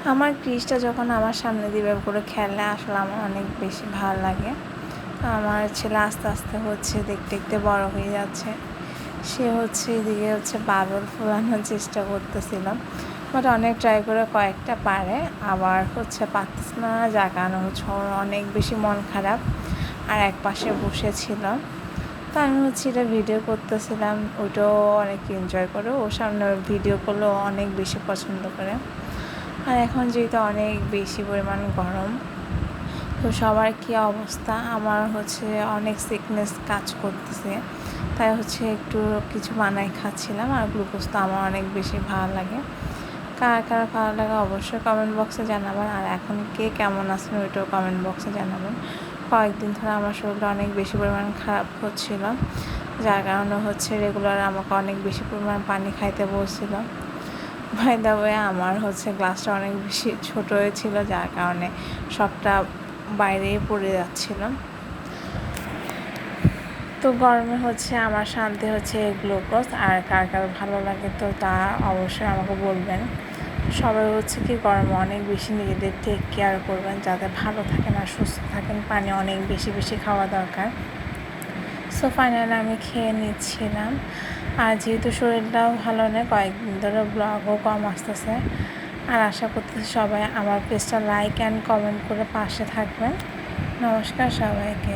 আমার ক্রিসটা যখন আমার সামনে দিয়ে করে খেলে আসলে আমার অনেক বেশি ভালো লাগে। আমার ছেলে আস্তে আস্তে দেখতে দেখতে বড় হয়ে যাচ্ছে। সে এদিকে বাবল ফোলানোর চেষ্টা করতেছিল, বাট অনেক ট্রাই করে কয়েকটা পারে, আবার পারতেছে না, যার কারণে অনেক বেশি মন খারাপ আর এক পাশে বসেছিল। তো আমি এটা ভিডিও করতেছিলাম, ওইটাও অনেক এনজয় করে, ওর সামনে ভিডিও করলেও অনেক বেশি পছন্দ করে। আর এখন যেহেতু অনেক বেশি পরিমাণ গরম, তো সবার কী অবস্থা, আমার অনেক সিকনেস কাজ করতেছে, তাই একটু কিছু বানাই খাচ্ছিলাম। আর গ্লুকোজ তো আমার অনেক বেশি ভালো লাগে। কার কার ভালো লাগে অবশ্যই কমেন্ট বক্সে জানাবেন। আর এখন কে কেমন আছেন ওইটাও কমেন্ট বক্সে জানাবেন। কয়েকদিন ধরে আমার শরীরটা অনেক বেশি পরিমাণ খারাপ হচ্ছিল, যার কারণে রেগুলার আমাকে অনেক বেশি পরিমাণ পানি খাইতে বলছিল। বাই দ্য ওয়ে আমার গ্লাসটা অনেক বেশি ছোটো হয়েছিল, যার কারণে সবটা বাইরেই পড়ে যাচ্ছিল। তো গরমে আমার শান্তি গ্লুকোজ। আর কার কার ভালো লাগে তো তা অবশ্যই আমাকে বলবেন। সবাই কি গরমে অনেক বেশি নিজেদের টেক কেয়ার করবেন, যাতে ভালো থাকেন আর সুস্থ থাকেন। পানি অনেক বেশি বেশি খাওয়া দরকার। সো ফাইনালি আমি খেয়ে নিচ্ছিলাম। আর যেহেতু শরীরটাও ভালো নেই, কয়েকদিন ধরে ব্লগও কম আসতেছে। আর আশা করতেছি সবাই আমার পেজটা লাইক অ্যান্ড কমেন্ট করে পাশে থাকবেন। নমস্কার সবাইকে।